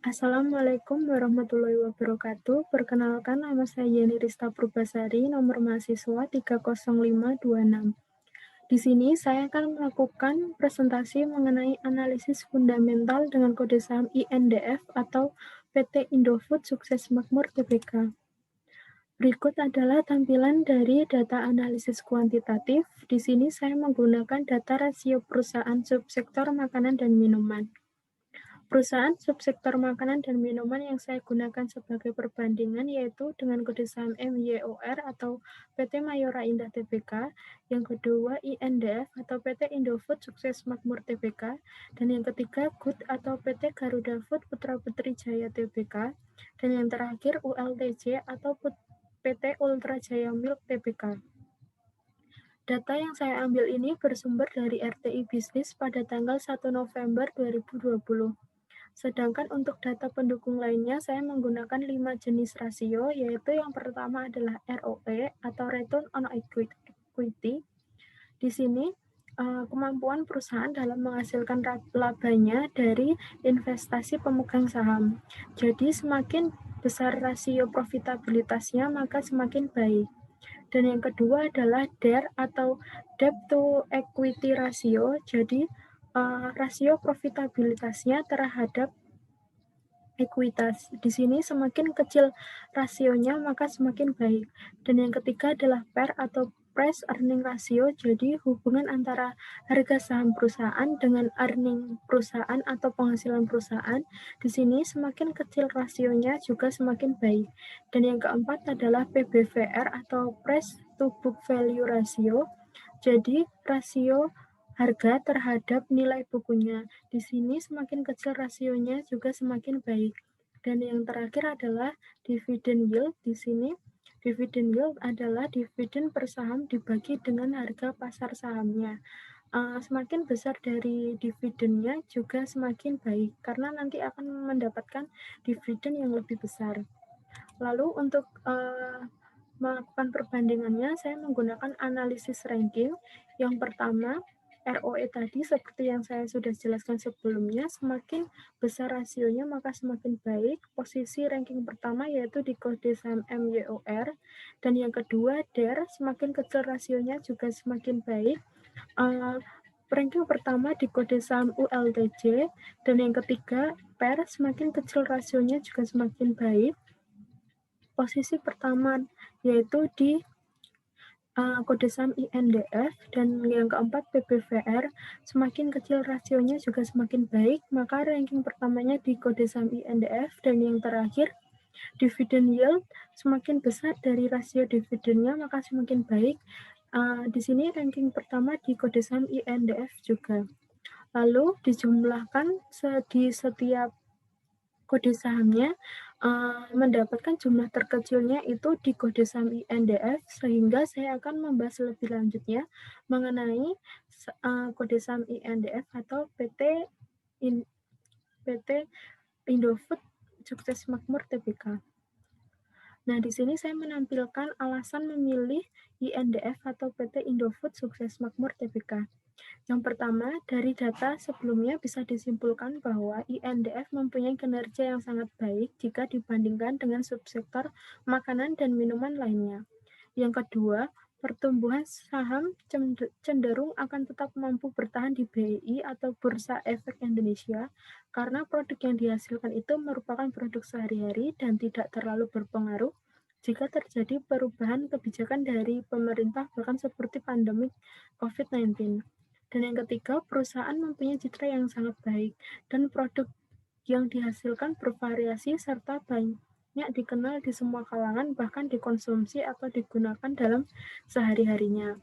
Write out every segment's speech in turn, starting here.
Assalamualaikum warahmatullahi wabarakatuh. Perkenalkan, nama saya Yeni Rista Purbasari, nomor mahasiswa 30526. Di sini saya akan melakukan presentasi mengenai analisis fundamental dengan kode saham INDF atau PT Indofood Sukses Makmur Tbk. Berikut adalah tampilan dari data analisis kuantitatif. Di sini saya menggunakan data rasio perusahaan subsektor makanan dan minuman. Perusahaan subsektor makanan dan minuman yang saya gunakan sebagai perbandingan yaitu dengan kode saham MYOR atau PT Mayora Indah Tbk, yang kedua INDF atau PT Indofood Sukses Makmur Tbk, dan yang ketiga GUD atau PT Garuda Food Putra Putri Jaya Tbk, dan yang terakhir ULTJ atau PT Ultra Jaya Milk Tbk. Data yang saya ambil ini bersumber dari RTI Bisnis pada tanggal 1 November 2020. Sedangkan untuk data pendukung lainnya, saya menggunakan 5 jenis rasio, yaitu yang pertama adalah ROE atau Return on Equity. Di sini, kemampuan perusahaan dalam menghasilkan labanya dari investasi pemegang saham. Jadi, semakin besar rasio profitabilitasnya, maka semakin baik. Dan yang kedua adalah DER atau Debt to Equity Ratio. Jadi, rasio profitabilitasnya terhadap ekuitas. Di sini semakin kecil rasionya maka semakin baik. Dan yang ketiga adalah PER atau Price Earning Ratio, jadi hubungan antara harga saham perusahaan dengan earning perusahaan atau penghasilan perusahaan. Di sini semakin kecil rasionya juga semakin baik. Dan yang keempat adalah PBVR atau Price to Book Value Ratio, jadi rasio harga terhadap nilai bukunya. Di sini semakin kecil rasionya juga semakin baik. Dan yang terakhir adalah dividend yield. Di sini dividend yield adalah dividen per saham dibagi dengan harga pasar sahamnya. Semakin besar dari dividennya juga semakin baik, karena nanti akan mendapatkan dividen yang lebih besar. Lalu untuk melakukan perbandingannya, saya menggunakan analisis ranking. Yang pertama, ROE tadi seperti yang saya sudah jelaskan sebelumnya, semakin besar rasionya maka semakin baik. Posisi ranking pertama yaitu di kode saham MYOR, dan yang kedua DER, semakin kecil rasionya juga semakin baik. Ranking pertama di kode saham ULTJ, dan yang ketiga PER, semakin kecil rasionya juga semakin baik. Posisi pertama yaitu di kode saham INDF, dan yang keempat PBVR, semakin kecil rasionya juga semakin baik, maka ranking pertamanya di kode saham INDF, dan yang terakhir dividend yield, semakin besar dari rasio dividennya maka semakin baik. Di sini ranking pertama di kode saham INDF juga. Lalu dijumlahkan di setiap kode sahamnya, mendapatkan jumlah terkecilnya itu di kode saham INDF, sehingga saya akan membahas lebih lanjutnya mengenai kode saham INDF atau PT Indofood Sukses Makmur Tbk. Nah, di sini saya menampilkan alasan memilih INDF atau PT Indofood Sukses Makmur Tbk. Yang pertama, dari data sebelumnya bisa disimpulkan bahwa INDF mempunyai kinerja yang sangat baik jika dibandingkan dengan subsektor makanan dan minuman lainnya. Yang kedua, pertumbuhan saham cenderung akan tetap mampu bertahan di BEI atau Bursa Efek Indonesia karena produk yang dihasilkan itu merupakan produk sehari-hari dan tidak terlalu berpengaruh jika terjadi perubahan kebijakan dari pemerintah, bahkan seperti pandemi COVID-19. Dan yang ketiga, perusahaan mempunyai citra yang sangat baik dan produk yang dihasilkan bervariasi serta banyak dikenal di semua kalangan, bahkan dikonsumsi atau digunakan dalam sehari-harinya.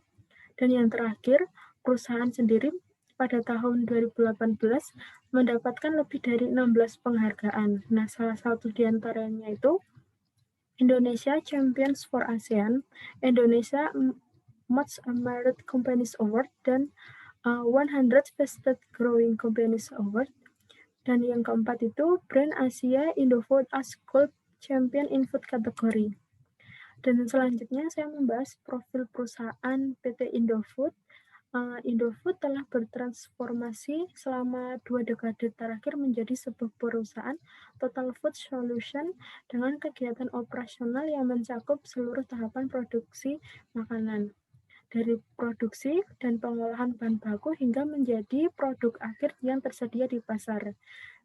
Dan yang terakhir, perusahaan sendiri pada tahun 2018 mendapatkan lebih dari 16 penghargaan. Nah, salah satu di antaranya itu Indonesia Champions for ASEAN, Indonesia Most Admired Companies Award, dan 100 Fastest Growing Companies Award. Dan yang keempat itu Brand Asia Indofood as Gold Champion in Food Category. Dan selanjutnya saya membahas profil perusahaan PT Indofood. Indofood telah bertransformasi selama 2 dekade terakhir menjadi sebuah perusahaan total food solution dengan kegiatan operasional yang mencakup seluruh tahapan produksi makanan, dari produksi dan pengolahan bahan baku hingga menjadi produk akhir yang tersedia di pasar.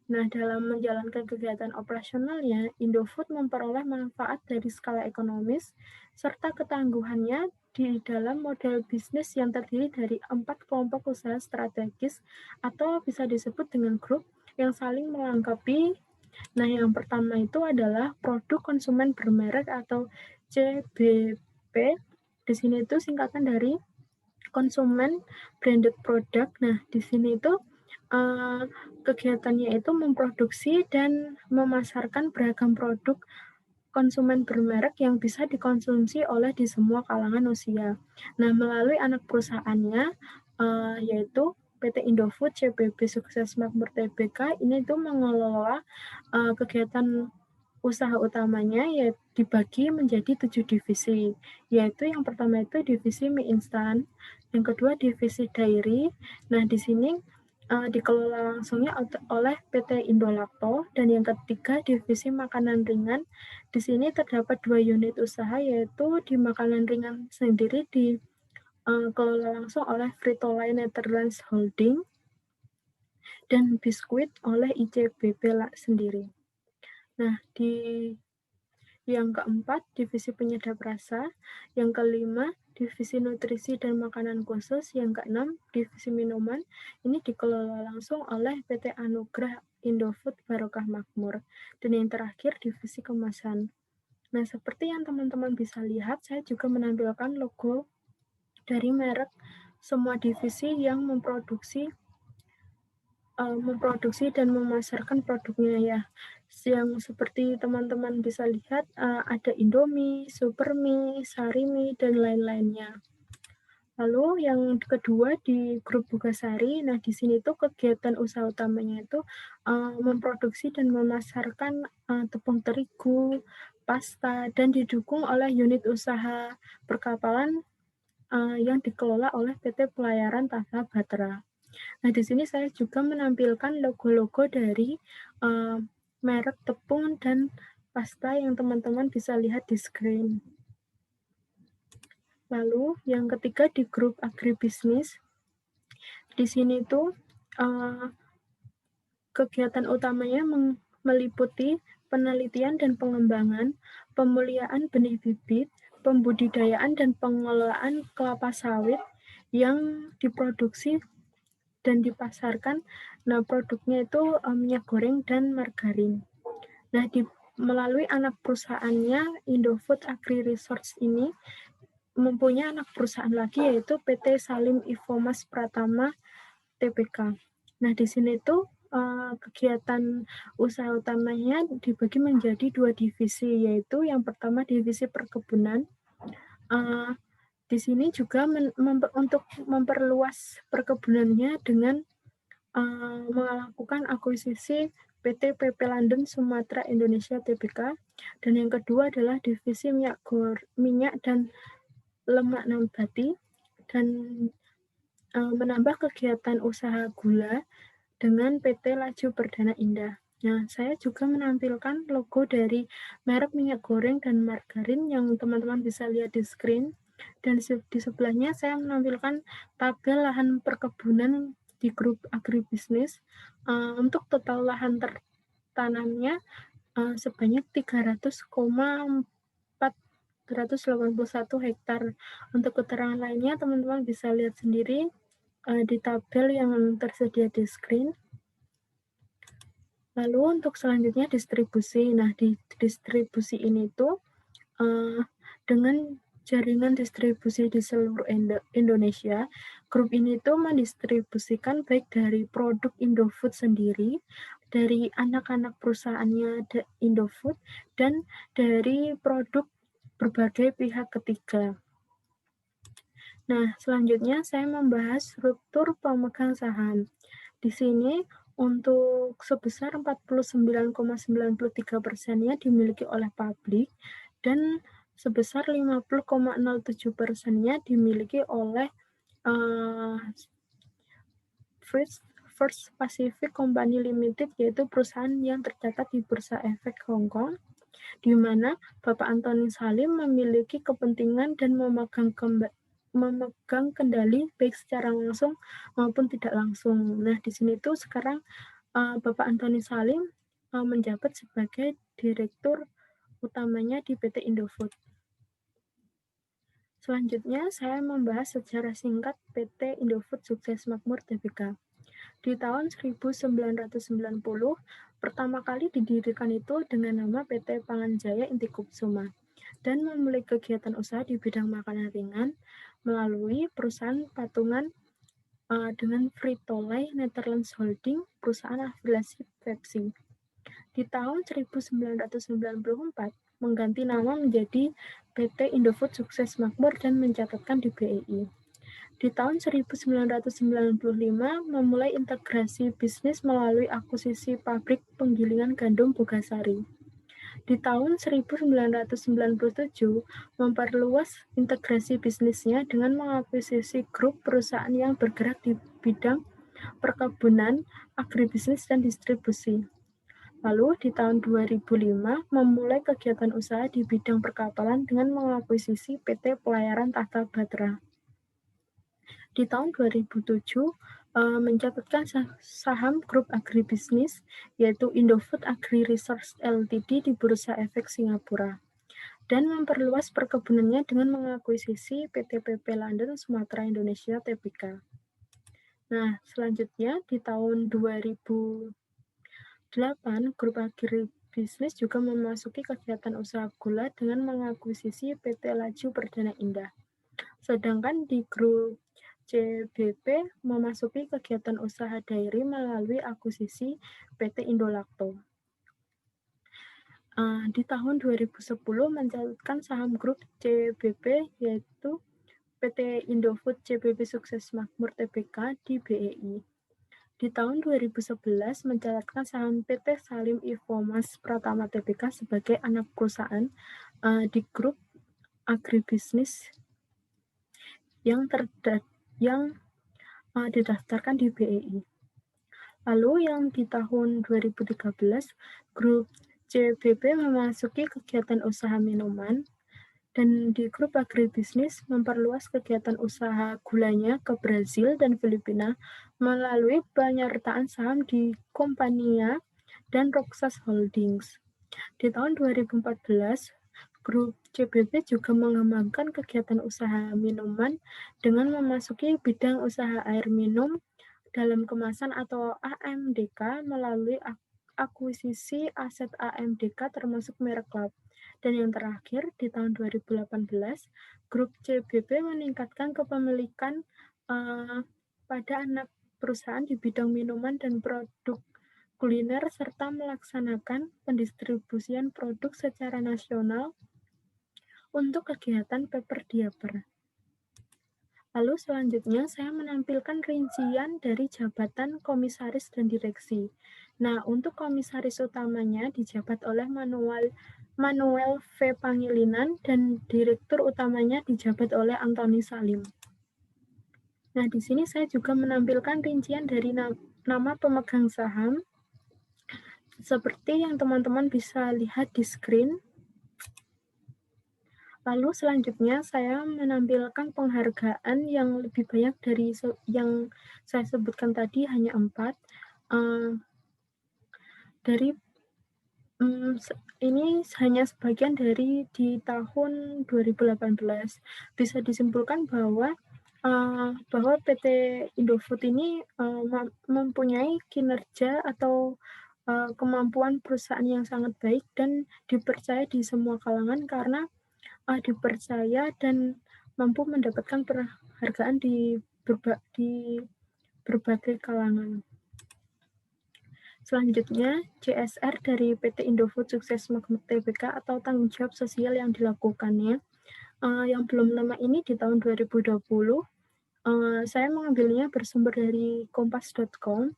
Nah, dalam menjalankan kegiatan operasionalnya, Indofood memperoleh manfaat dari skala ekonomis serta ketangguhannya di dalam model bisnis yang terdiri dari 4 kelompok usaha strategis atau bisa disebut dengan grup yang saling melengkapi. Nah, yang pertama itu adalah produk konsumen bermerek atau CBP. Di sini itu singkatan dari konsumen branded product. Nah, di sini itu kegiatannya itu memproduksi dan memasarkan beragam produk konsumen bermerek yang bisa dikonsumsi oleh di semua kalangan usia. Nah, melalui anak perusahaannya, yaitu PT Indofood CBB Sukses Makmur Tbk, ini itu mengelola kegiatan usaha utamanya ya dibagi menjadi 7 divisi, yaitu yang pertama itu divisi mie instan, yang kedua divisi dairy. Nah, di sini dikelola langsungnya oleh PT Indolakto, dan yang ketiga divisi makanan ringan. Di sini terdapat 2 unit usaha, yaitu di makanan ringan sendiri dikelola langsung oleh Frito-Lay Netherlands Holding dan biskuit oleh ICBP sendiri. Nah, di yang keempat, divisi penyedap rasa. Yang kelima, divisi nutrisi dan makanan khusus. Yang keenam, divisi minuman. Ini dikelola langsung oleh PT Anugrah Indofood Barokah Makmur. Dan yang terakhir, divisi kemasan. Nah, seperti yang teman-teman bisa lihat, saya juga menampilkan logo dari merek semua divisi yang memproduksi dan memasarkan produknya ya. Yang seperti teman-teman bisa lihat ada Indomie, Supermie, Sarimi, dan lain-lainnya. Lalu yang kedua di grup Bugasari, nah di sini tuh kegiatan usaha utamanya itu memproduksi dan memasarkan tepung terigu, pasta, dan didukung oleh unit usaha perkapalan yang dikelola oleh PT Pelayaran Tata Batra. Nah, di sini saya juga menampilkan logo-logo dari merek tepung dan pasta yang teman-teman bisa lihat di screen. Lalu, yang ketiga di grup agribisnis, di sini tuh kegiatan utamanya meliputi penelitian dan pengembangan, pemuliaan benih bibit, pembudidayaan dan pengelolaan kelapa sawit yang diproduksi dan dipasarkan. Nah, produknya itu minyak goreng dan margarin. Nah, melalui anak perusahaannya, Indofood Agri Resource ini mempunyai anak perusahaan lagi, yaitu PT Salim Infomas Pratama Tbk. Nah, di sini tuh kegiatan usaha utamanya dibagi menjadi 2 divisi, yaitu yang pertama divisi perkebunan. Di sini juga untuk memperluas perkebunannya dengan melakukan akuisisi PT PP London Sumatera Indonesia Tbk. Dan yang kedua adalah divisi minyak dan lemak nabati, dan menambah kegiatan usaha gula dengan PT Laju Perdana Indah. Nah, saya juga menampilkan logo dari merek minyak goreng dan margarin yang teman-teman bisa lihat di screen. Dan di sebelahnya saya menampilkan tabel lahan perkebunan di grup agribisnis. Untuk total lahan tertanamnya sebanyak 300,481 hektar. Untuk keterangan lainnya teman-teman bisa lihat sendiri di tabel yang tersedia di screen. Lalu untuk selanjutnya distribusi. Nah, di distribusi ini tuh dengan jaringan distribusi di seluruh Indonesia, grup ini tuh mendistribusikan baik dari produk Indofood sendiri, dari anak-anak perusahaannya Indofood, dan dari produk berbagai pihak ketiga. Nah, selanjutnya saya membahas struktur pemegang saham. Di sini untuk sebesar 49,93%-nya dimiliki oleh publik dan sebesar 50,07%-nya dimiliki oleh First Pacific Company Limited, yaitu perusahaan yang tercatat di Bursa Efek Hong Kong, di mana Bapak Antoni Salim memiliki kepentingan dan memegang kendali baik secara langsung maupun tidak langsung. Nah, di sini tuh sekarang Bapak Antoni Salim menjabat sebagai direktur utamanya di PT Indofood. Selanjutnya, saya membahas secara singkat PT Indofood Sukses Makmur Tbk. Di tahun 1990, pertama kali didirikan itu dengan nama PT Pangan Jaya Inti Kupsuma dan memulai kegiatan usaha di bidang makanan ringan melalui perusahaan patungan dengan Frito-Lay Netherlands Holding, perusahaan afiliasi Pepsi. Di tahun 1994, mengganti nama menjadi PT Indofood Sukses Makmur dan mencatatkan di BEI. Di tahun 1995, memulai integrasi bisnis melalui akuisisi pabrik penggilingan gandum Bogasari. Di tahun 1997, memperluas integrasi bisnisnya dengan mengakuisisi grup perusahaan yang bergerak di bidang perkebunan, agribisnis, dan distribusi. Lalu di tahun 2005, memulai kegiatan usaha di bidang perkapalan dengan mengakuisisi PT Pelayaran Tahta Batra. Di tahun 2007, mencatatkan saham grup agribisnis, yaitu Indofood Agri Resource Ltd di Bursa Efek Singapura, dan memperluas perkebunannya dengan mengakuisisi PT PP London Sumatera Indonesia Tbk. Nah, selanjutnya di tahun 2008, grup agribisnis juga memasuki kegiatan usaha gula dengan mengakuisisi PT Laju Perdana Indah. Sedangkan di grup CBP memasuki kegiatan usaha dairy melalui akuisisi PT Indolacto. Di tahun 2010 mencatatkan saham grup CBP yaitu PT Indofood CBP Sukses Makmur Tbk di BEI. Di tahun 2011 mencatatkan saham PT Salim Infomas Pratama Tbk sebagai anak perusahaan di grup agribisnis yang didaftarkan di BEI. Lalu yang di tahun 2013, grup CBP memasuki kegiatan usaha minuman, dan di grup agribisnis memperluas kegiatan usaha gulanya ke Brazil dan Filipina melalui penyertaan saham di Kompania dan Roxas Holdings. Di tahun 2014, grup CBP juga mengembangkan kegiatan usaha minuman dengan memasuki bidang usaha air minum dalam kemasan atau AMDK melalui akuisisi aset AMDK termasuk merek Club. Dan yang terakhir, di tahun 2018, grup CBP meningkatkan kepemilikan pada anak perusahaan di bidang minuman dan produk kuliner serta melaksanakan pendistribusian produk secara nasional untuk kegiatan paper diaper. Lalu selanjutnya saya menampilkan rincian dari jabatan komisaris dan direksi. Nah, untuk komisaris utamanya dijabat oleh Manuel V. Pangilinan dan direktur utamanya dijabat oleh Antoni Salim. Nah, di sini saya juga menampilkan rincian dari nama pemegang saham seperti yang teman-teman bisa lihat di screen. Lalu selanjutnya saya menampilkan penghargaan yang lebih banyak dari yang saya sebutkan tadi, hanya 4. Ini hanya sebagian dari di tahun 2018. Bisa disimpulkan bahwa PT Indofood ini mempunyai kinerja atau kemampuan perusahaan yang sangat baik dan dipercaya di semua kalangan karena dipercaya dan mampu mendapatkan penghargaan di berbagai kalangan. Selanjutnya, CSR dari PT Indofood Sukses Makmur Tbk atau tanggung jawab sosial yang dilakukannya. Yang belum lama ini di tahun 2020, saya mengambilnya bersumber dari kompas.com.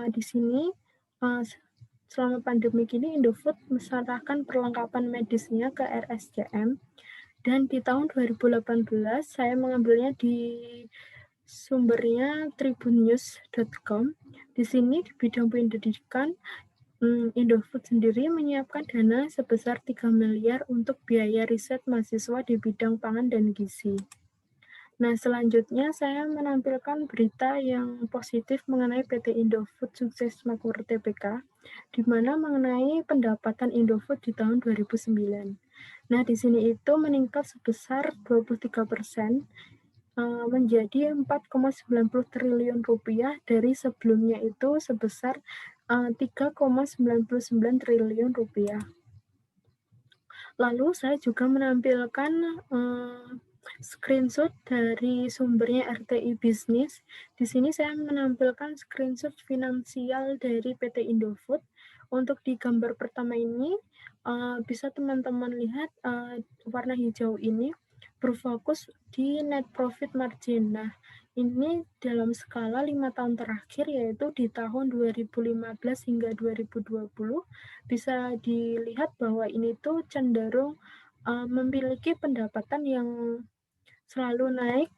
Di sini, selama pandemi ini Indofood menyerahkan perlengkapan medisnya ke RSCM, dan di tahun 2018 saya mengambilnya di Sumbernya tribunnews.com. Di sini di bidang pendidikan, Indofood sendiri menyiapkan dana sebesar 3 miliar untuk biaya riset mahasiswa di bidang pangan dan gizi. Nah, selanjutnya saya menampilkan berita yang positif mengenai PT Indofood Sukses Makmur TBK, di mana mengenai pendapatan Indofood di tahun 2009. Nah, di sini itu meningkat sebesar 23%, menjadi 4,90 triliun rupiah dari sebelumnya itu sebesar 3,99 triliun rupiah. Lalu saya juga menampilkan screenshot dari sumbernya RTI Bisnis. Di sini saya menampilkan screenshot finansial dari PT Indofood. Untuk di gambar pertama ini, bisa teman-teman lihat warna hijau ini berfokus di net profit margin. Nah, ini dalam skala 5 tahun terakhir, yaitu di tahun 2015 hingga 2020, bisa dilihat bahwa ini tuh cenderung memiliki pendapatan yang selalu naik.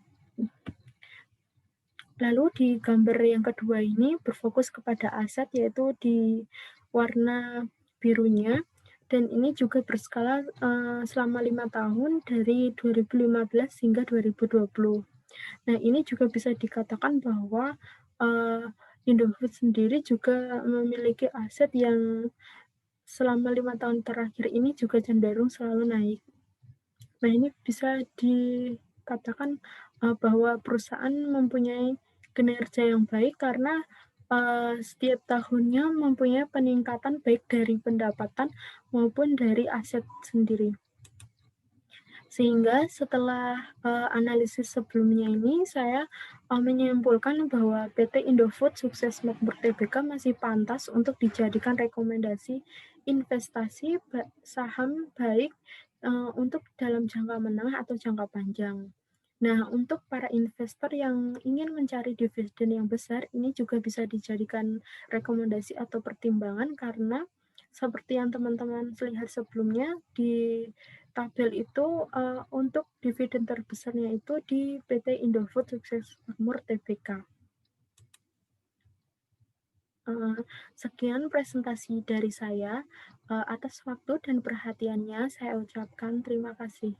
Lalu di gambar yang kedua ini berfokus kepada aset, yaitu di warna birunya, dan ini juga berskala selama 5 tahun dari 2015 hingga 2020. Nah, ini juga bisa dikatakan bahwa Indofood sendiri juga memiliki aset yang selama 5 tahun terakhir ini juga cenderung selalu naik. Nah, ini bisa dikatakan bahwa perusahaan mempunyai kinerja yang baik karena setiap tahunnya mempunyai peningkatan baik dari pendapatan maupun dari aset sendiri. Sehingga setelah analisis sebelumnya ini, saya menyimpulkan bahwa PT Indofood Sukses Makmur Tbk masih pantas untuk dijadikan rekomendasi investasi saham baik untuk dalam jangka menengah atau jangka panjang. Nah, untuk para investor yang ingin mencari dividen yang besar, ini juga bisa dijadikan rekomendasi atau pertimbangan karena seperti yang teman-teman lihat sebelumnya di tabel itu untuk dividen terbesarnya itu di PT Indofood Sukses Makmur Tbk. Sekian presentasi dari saya. Atas waktu dan perhatiannya saya ucapkan terima kasih.